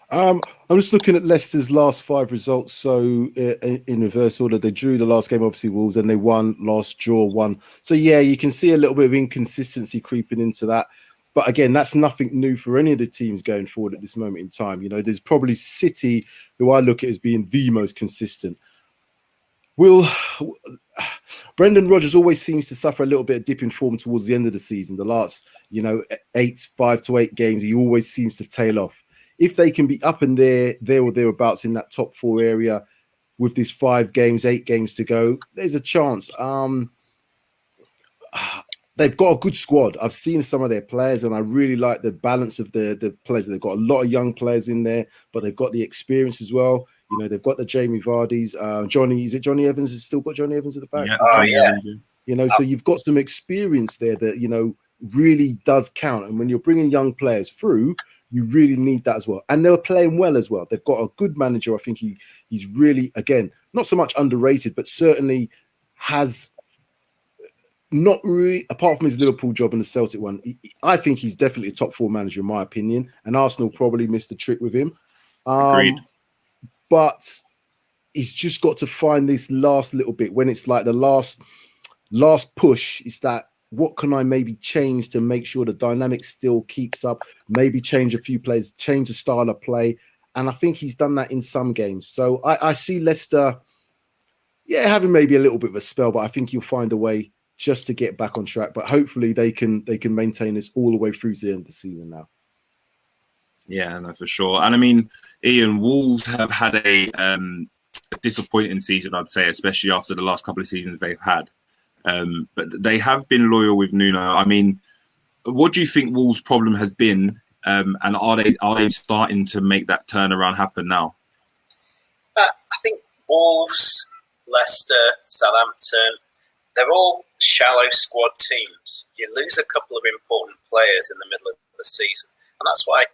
Speaker 3: I'm just looking at Leicester's last 5 results. So in reverse order, they drew the last game, obviously Wolves, and they won, lost, draw, won. So yeah, you can see a little bit of inconsistency creeping into that. But again, that's nothing new for any of the teams going forward at this moment in time. You know, there's probably City, who I look at as being the most consistent. Brendan Rodgers always seems to suffer a little bit of dip in form towards the end of the season. The last, 5 to 8 games, he always seems to tail off. If they can be up and there or thereabouts in that top 4 area with these 5 games, 8 games to go, there's a chance. They've got a good squad. I've seen some of their players, and I really like the balance of the players. They've got a lot of young players in there, but they've got the experience as well. You know, they've got the Jamie Vardys. Johnny Evans has still got Johnny Evans at the back.
Speaker 1: Yeah.
Speaker 2: Oh, yeah.
Speaker 3: You know, so you've got some experience there that, really does count. And when you're bringing young players through, you really need that as well. And they're playing well as well. They've got a good manager. I think he's really, again, not so much underrated, but certainly has not really, apart from his Liverpool job and the Celtic one, I think he's definitely a top 4 manager in my opinion. And Arsenal probably missed a trick with him.
Speaker 1: Agreed.
Speaker 3: But he's just got to find this last little bit when it's like the last push. Is that what can I maybe change to make sure the dynamic still keeps up? Maybe change a few plays, change the style of play. And I think he's done that in some games. So I see Leicester, having maybe a little bit of a spell, but I think he'll find a way just to get back on track. But hopefully they can maintain this all the way through to the end of the season now.
Speaker 1: Yeah, no, for sure. And I mean, Ian, Wolves have had a disappointing season, I'd say, especially after the last couple of seasons they've had. But they have been loyal with Nuno. I mean, what do you think Wolves' problem has been? And are they starting to make that turnaround happen now?
Speaker 2: I think Wolves, Leicester, Southampton, they're all shallow squad teams. You lose a couple of important players in the middle of the season. And that's why,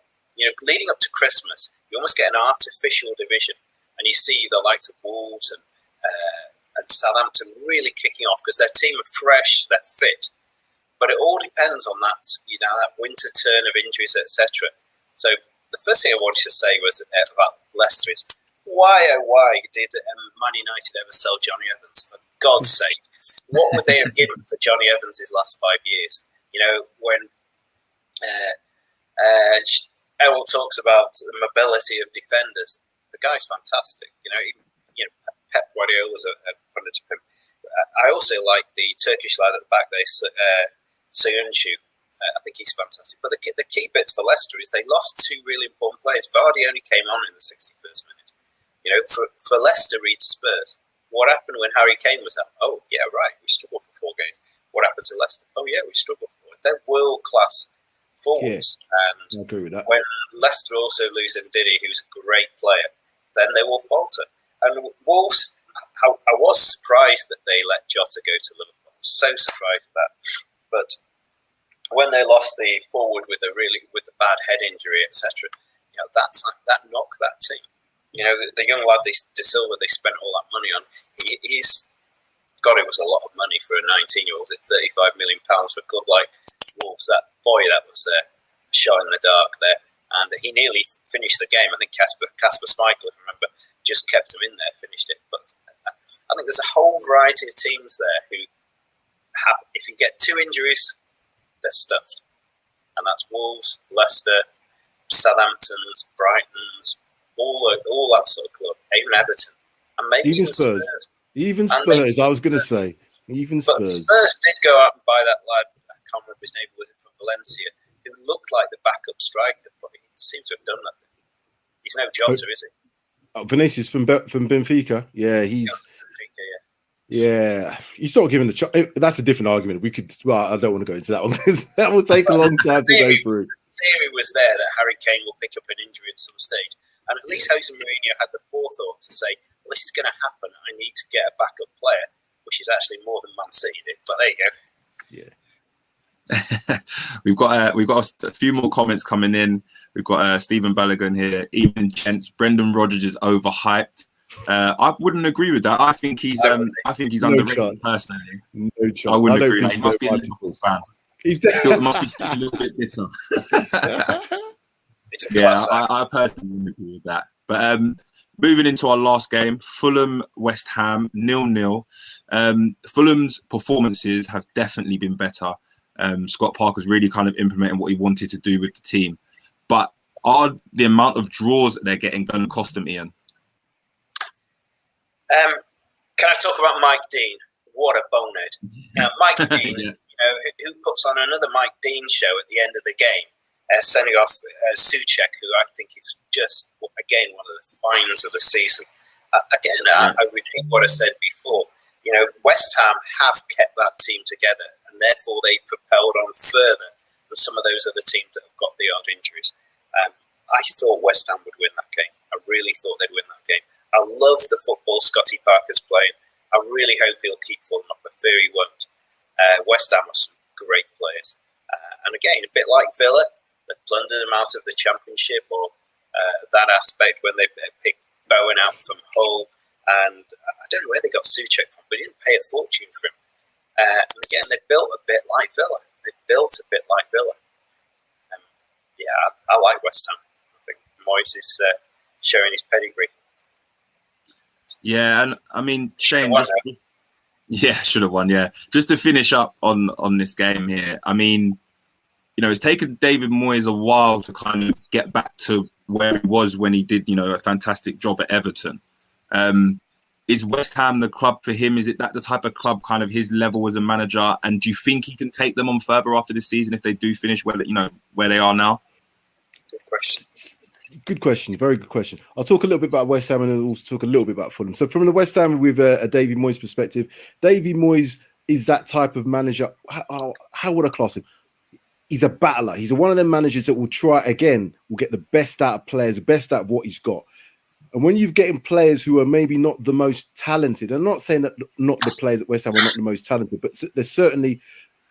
Speaker 2: leading up to Christmas, you almost get an artificial division, and you see the likes of Wolves and Southampton really kicking off because their team are fresh, they're fit. But it all depends on that, that winter turn of injuries, etc. So the first thing I wanted to say was about Leicester is, why did Man United ever sell Johnny Evans? For God's sake, what would they have given for Johnny Evans his last 5 years? When Errol talks about the mobility of defenders, the guy's fantastic. Pep Guardiola's a pundit of him. I also like the Turkish lad at the back there, Soyuncu. I think he's fantastic. But the key bits for Leicester is they lost two really important players. Vardy only came on in the 61st minute. For Leicester, read Spurs. What happened when Harry Kane was out? Oh, yeah, right. We struggled for 4 games. What happened to Leicester? Oh, yeah, we struggled for it. They're world-class forwards. Yeah, and I agree with that. When Leicester also lose Ndidi, who's a great player, then they will falter. And Wolves, I was surprised that they let Jota go to Liverpool. I was so surprised at that. But when they lost the forward with the bad head injury, etc., that knocked that team. The young lad, De Silva, they spent all that money on. He's God, it was a lot of money for a 19-year-old at £35 million for a club like Wolves. That was a shot in the dark there. And he nearly finished the game. I think Kasper Schmeichel, if I remember, just kept him in there, finished it. But I think there's a whole variety of teams there who have, if you get 2 injuries, they're stuffed. And that's Wolves, Leicester, Southampton's, Brighton's, all that sort of club, even Everton. And maybe even Spurs.
Speaker 3: Even Spurs, I was going to say. Even Spurs.
Speaker 2: But Spurs did go out and buy that lad, I can't remember his name, was it from Valencia, who looked like the backup striker, but he seems to have done nothing. He's no Jota, is he?
Speaker 3: Vinicius from Benfica. Yeah, he's... Yeah, you start giving that's a different argument. We could, I don't want to go into that one because that will take a long time to go through.
Speaker 2: The theory was there that Harry Kane will pick up an injury at some stage, and at least Jose Mourinho had the forethought to say, well, this is going to happen. I need to get a backup player, which is actually more than Man City did. But there you
Speaker 3: go.
Speaker 1: Yeah. we've got a few more comments coming in. We've got Stephen Balogun here. Even gents, Brendan Rodgers is overhyped. I wouldn't agree with that. I think he's underrated personally.
Speaker 3: No chance.
Speaker 1: I wouldn't agree. He must be a Liverpool fan. Must be still a little bit bitter. Yeah, I personally wouldn't agree with that. But moving into our last game, Fulham West Ham 0-0. Fulham's performances have definitely been better. Scott Parker's really kind of implementing what he wanted to do with the team. But are the amount of draws that they're getting going to cost them, Ian?
Speaker 2: Can I talk about Mike Dean? What a bonehead. Mike Dean, who puts on another Mike Dean show at the end of the game, sending off Souček, who I think is just, again, one of the finds of the season. I repeat what I said before. West Ham have kept that team together, and therefore they propelled on further than some of those other teams that have got the odd injuries. I thought West Ham would win that game. I really thought they'd win that game. I love the football Scotty Parker's playing. I really hope he'll keep Fulham up. I fear he won't. West Ham are some great players. And again, a bit like Villa, they plundered them out of the Championship, or that aspect when they picked Bowen out from Hull. And I don't know where they got Souček from, but they didn't pay a fortune for him. And again, they built a bit like Villa. I like West Ham. I think Moyes is showing his pedigree.
Speaker 1: Yeah, and I mean, Shane, should have won. Yeah, just to finish up on this game here. I mean, it's taken David Moyes a while to kind of get back to where he was when he did, a fantastic job at Everton. Is West Ham the club for him? Is it that the type of club, kind of his level as a manager? And do you think he can take them on further after this season if they do finish where they are now?
Speaker 2: Good question.
Speaker 3: Good question. Very good question. I'll talk a little bit about West Ham and I'll also talk a little bit about Fulham. So from the West Ham with a David Moyes perspective, David Moyes is that type of manager. How would I class him? He's a battler. He's one of them managers that will try again, will get the best out of players, the best out of what he's got. And when you're getting players who are maybe not the most talented, I'm not saying that not the players at West Ham are not the most talented, but they're certainly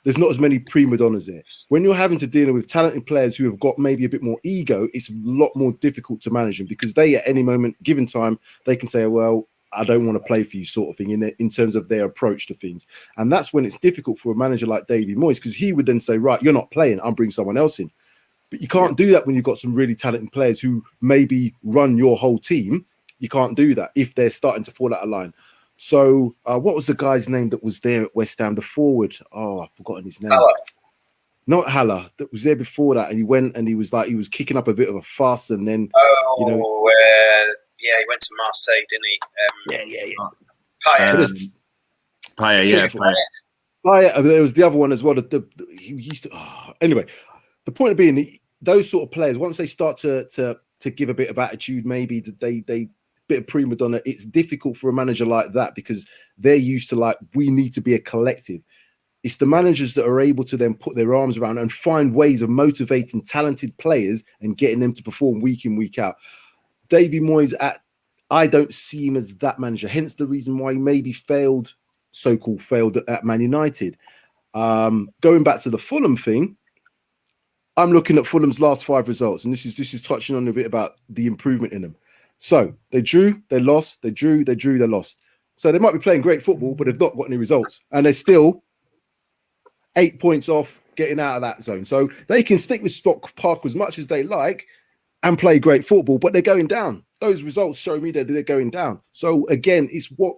Speaker 3: there's not as many prima donnas there. When you're having to deal with talented players who have got maybe a bit more ego, it's a lot more difficult to manage them because they, at any moment, given time, they can say, well, I don't want to play for you, sort of thing, in terms of their approach to things. And that's when it's difficult for a manager like Davy Moyes, because he would then say, right, you're not playing, I'll bring someone else in. But you can't do that when you've got some really talented players who maybe run your whole team. You can't do that if they're starting to fall out of line. So what was the guy's name that was there at West Ham, the forward? Oh, I've forgotten his name.
Speaker 2: Haller.
Speaker 3: Not Haller, that was there before that. And he went and he was kicking up a bit of a fuss. And then,
Speaker 2: yeah, he went to Marseille, didn't he?
Speaker 3: Payet.
Speaker 2: Payet.
Speaker 3: There was the other one as well. He used to. Anyway, the point being, those sort of players, once they start to give a bit of attitude, maybe they bit of prima donna, it's difficult for a manager like that because they're used to we need to be a collective. It's the managers that are able to then put their arms around and find ways of motivating talented players and getting them to perform week in, week out. Davy Moyes, I don't see him as that manager. Hence the reason why he maybe so-called failed at Man United. Going back to the Fulham thing, I'm looking at Fulham's last 5 results, and this is touching on a bit about the improvement in them. So they drew, they lost, they drew, they lost. So they might be playing great football, but they've not got any results. And they're still 8 points off getting out of that zone. So they can stick with Stock Park as much as they like and play great football, but they're going down. Those results show me that they're going down. So again, it's what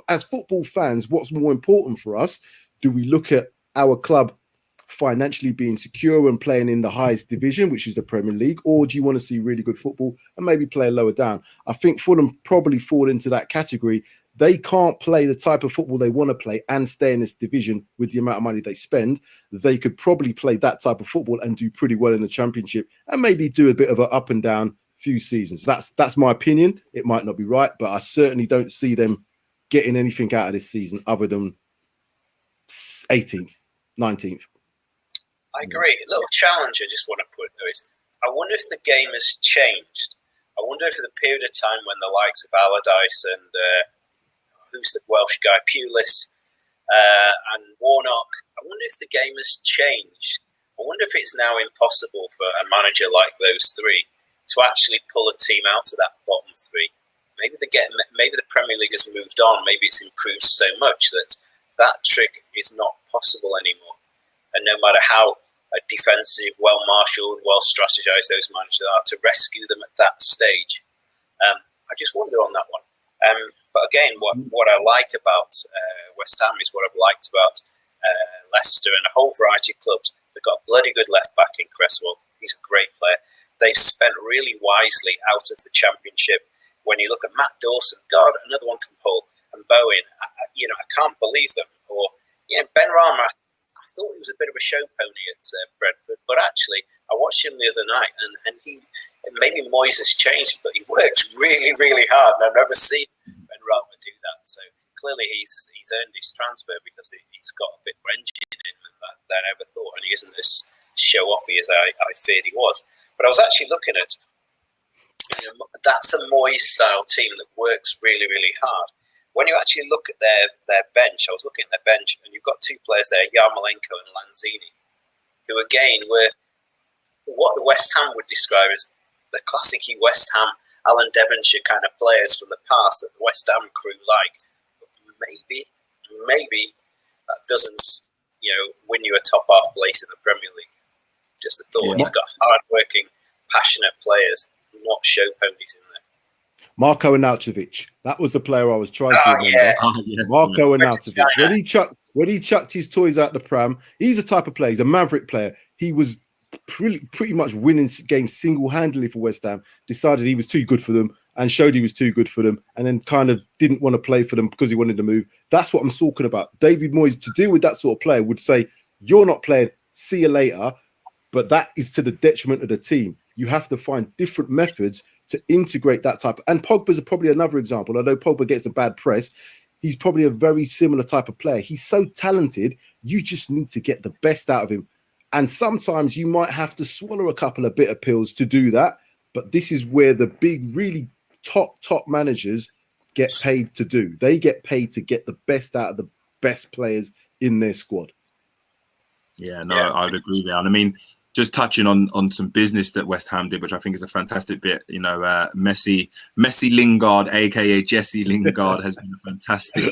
Speaker 3: as football fans, what's more important for us? Do we look at our club financially being secure and playing in the highest division, which is the Premier League, or do you want to see really good football and maybe play lower down? I think Fulham probably fall into that category. They can't play the type of football they want to play and stay in this division with the amount of money they spend. They could probably play that type of football and do pretty well in the Championship and maybe do a bit of an up and down few seasons. That's my opinion. It might not be right, but I certainly don't see them getting anything out of this season other than 18th, 19th.
Speaker 2: I agree. A little challenge I just want to put though is, I wonder if the game has changed. I wonder if the period of time when the likes of Allardyce and who's the Welsh guy, Pulis and Warnock, I wonder if the game has changed. I wonder if it's now impossible for a manager like those three to actually pull a team out of that bottom three. Maybe the Premier League has moved on. Maybe it's improved so much that trick is not possible anymore. And no matter how defensive, well-marshalled, well-strategized those managers are, to rescue them at that stage. I just wonder on that one. But again, what I like about West Ham is what I've liked about Leicester and a whole variety of clubs. They've got a bloody good left-back in Cresswell. He's a great player. They've spent really wisely out of the Championship. When you look at Matt Dawson, God, another one from Hull, and Bowen, I can't believe them. Or Ben Rama, I thought he was a bit of a show pony at Brentford, but actually, I watched him the other night, and maybe Moyes has changed, but he works really, really hard, and I've never seen Ben Rama do that. So clearly, he's earned his transfer because he's got a bit more engine in him than I ever thought, and he isn't as show-offy as I feared he was. But I was actually looking at, that's a Moyes-style team that works really, really hard. When you actually look at their bench, I was looking at their bench, and you've got 2 players there, Yarmolenko and Lanzini, who again were what the West Ham would describe as the classic West Ham, Alan Devonshire kind of players from the past that the West Ham crew like. But maybe that doesn't, win you a top half place in the Premier League. Just a thought. Yeah. He's got hard-working, passionate players, not show ponies in there.
Speaker 3: Marko Arnautovic. That was the player I was trying to remember. Yeah.
Speaker 1: Yes,
Speaker 3: Marko Arnautovic. When he chucked his toys out the pram, he's a type of player. He's a maverick player. He was pretty much winning games single-handedly for West Ham, decided he was too good for them and showed he was too good for them, and then kind of didn't want to play for them because he wanted to move. That's what I'm talking about. David Moyes, to deal with that sort of player, would say, you're not playing, see you later, but that is to the detriment of the team. You have to find different methods to integrate that type. And Pogba's probably another example. Although Pogba gets a bad press, he's probably a very similar type of player. He's so talented, you just need to get the best out of him. And sometimes you might have to swallow a couple of bitter pills to do that. But this is where the big, really top managers get paid to do. They get paid to get the best out of the best players in their squad.
Speaker 1: Yeah, no, I'd agree there. And I mean, just touching on some business that West Ham did, which I think is a fantastic bit. You know, Messi Lingard, aka Jesse Lingard, has been a fantastic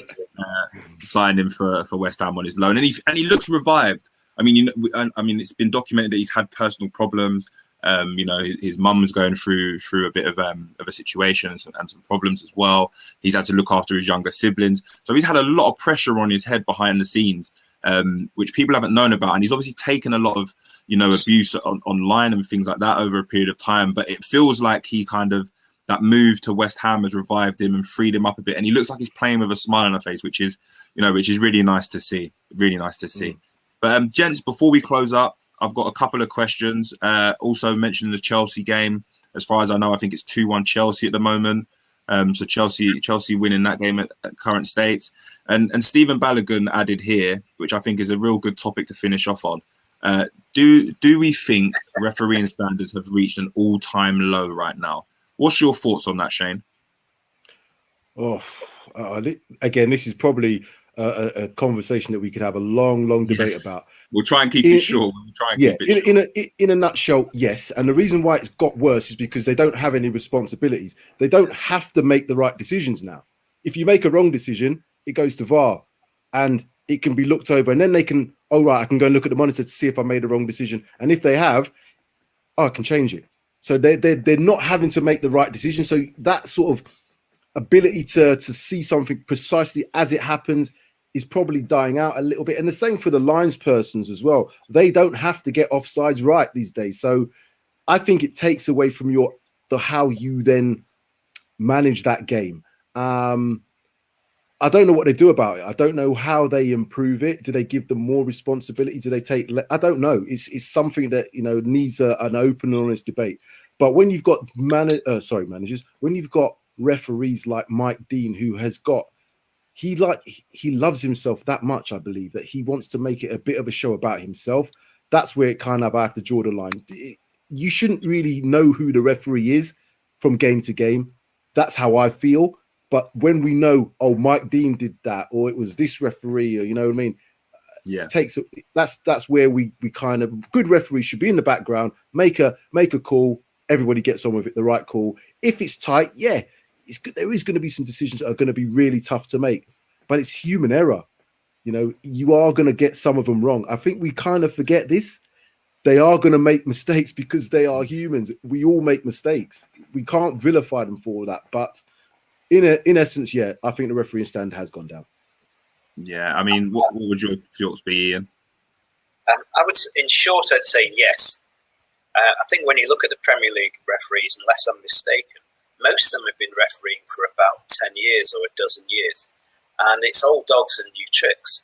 Speaker 1: signing for West Ham on his loan, and he looks revived. I mean, it's been documented that he's had personal problems. You know, his mum's going through a bit of a situation and some problems as well. He's had to look after his younger siblings, so he's had a lot of pressure on his head behind the scenes. Which people haven't known about, and he's obviously taken a lot of, you know, abuse online and things like that over a period of time. But it feels like he kind of, that move to West Ham has revived him and freed him up a bit, and he looks like he's playing with a smile on his face, which is really nice to see. Really nice to see. But gents, before we close up, I've got a couple of questions. Also mentioning the Chelsea game. As far as I know, I think it's 2-1 Chelsea at the moment. So Chelsea winning that game at current state. And Stephen Balogun added here, which I think is a real good topic to finish off on. Do we think refereeing standards have reached an all-time low right now? What's your thoughts on that, Shane?
Speaker 3: Again, this is probably a conversation that we could have a long debate about.
Speaker 1: We'll try and keep it short.
Speaker 3: In a nutshell, yes. And the reason why it's got worse is because they don't have any responsibilities. They don't have to make the right decisions now. If you make a wrong decision, it goes to VAR and it can be looked over. And then they can, I can go and look at the monitor to see if I made a wrong decision. And if they have, I can change it. So they're not having to make the right decision. So that sort of ability to see something precisely as it happens is probably dying out a little bit. And the same for the lines persons as well. They don't have to get offsides right these days. So I think it takes away from how you then manage that game. I don't know what they do about it. I don't know how they improve it. Do they give them more responsibility? Do they take? I don't know. It's something that, you know, needs an open and honest debate. But when you've got managers, when you've got referees like Mike Dean, who has got, he loves himself that much, I believe, that he wants to make it a bit of a show about himself. That's where it kind of, I have to draw the line. You shouldn't really know who the referee is from game to game. That's how I feel. But when we know, Mike Dean did that, or it was this referee, or, you know what I mean?
Speaker 1: Yeah.
Speaker 3: That's where we kind of, good referees should be in the background, make a call. Everybody gets on with it, the right call. If it's tight, it's good. There is going to be some decisions that are going to be really tough to make, but it's human error. You know, you are going to get some of them wrong. I think we kind of forget this. They are going to make mistakes because they are humans. We all make mistakes. We can't vilify them for that. But in essence, I think the refereeing stand has gone down. Yeah,
Speaker 1: I mean, what would your thoughts be, Ian?
Speaker 2: In short, I'd say yes. I think when you look at the Premier League referees, unless I'm mistaken, most of them have been refereeing for about 10 years or a dozen years. And it's old dogs and new tricks.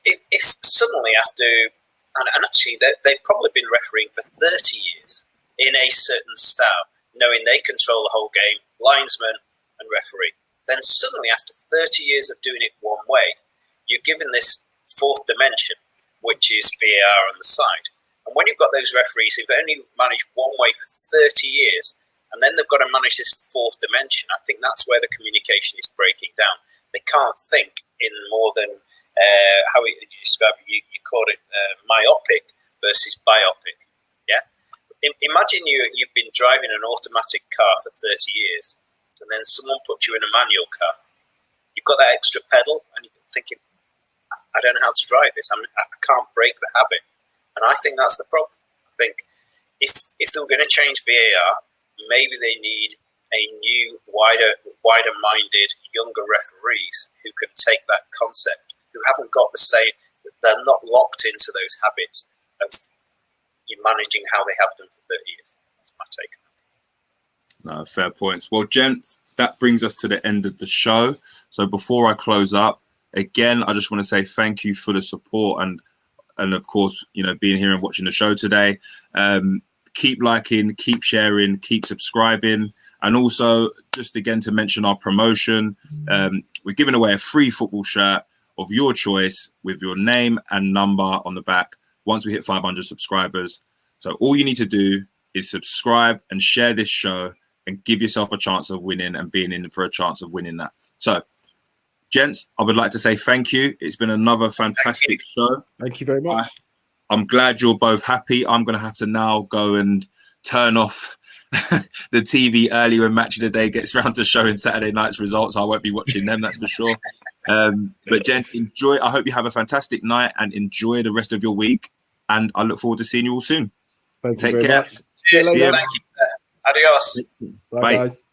Speaker 2: If suddenly after, and actually they've probably been refereeing for 30 years in a certain style, knowing they control the whole game, linesman and referee. Then suddenly after 30 years of doing it one way, you're given this fourth dimension, which is VAR on the side. And when you've got those referees who've only managed one way for 30 years, and then they've got to manage this fourth dimension, I think that's where the communication is breaking down. They can't think in more than how you describe it. You call it myopic versus biopic. Yeah. Imagine you've been driving an automatic car for 30 years, and then someone puts you in a manual car. You've got that extra pedal, and you're thinking, I don't know how to drive this. I can't break the habit. And I think that's the problem. I think if they were going to change VAR, maybe they need a new, wider-minded, younger referees who can take that concept, who haven't got the same, they're not locked into those habits of you managing how they have done for 30 years. That's my take.
Speaker 1: No, fair points. Well, gents, that brings us to the end of the show. So before I close up, again, I just want to say thank you for the support and of course, you know, being here and watching the show today. Keep liking, keep sharing, keep subscribing. And also, just again to mention our promotion, we're giving away a free football shirt of your choice with your name and number on the back once we hit 500 subscribers. So all you need to do is subscribe and share this show and give yourself a chance of winning and being in for a chance of winning that. So, gents, I would like to say thank you. It's been another fantastic show.
Speaker 3: Thank you very much.
Speaker 1: I'm glad you're both happy. I'm going to have to now go and turn off the TV early when Match of the Day gets round to showing Saturday night's results. I won't be watching them, that's for sure. But gents, enjoy. I hope you have a fantastic night and enjoy the rest of your week. And I look forward to seeing you all soon.
Speaker 3: Thank you
Speaker 1: Take
Speaker 3: very
Speaker 1: care.
Speaker 3: much.
Speaker 2: Cheers.
Speaker 3: See you later.
Speaker 2: Thank you, sir. Adios.
Speaker 3: Bye,
Speaker 1: Bye.
Speaker 3: guys.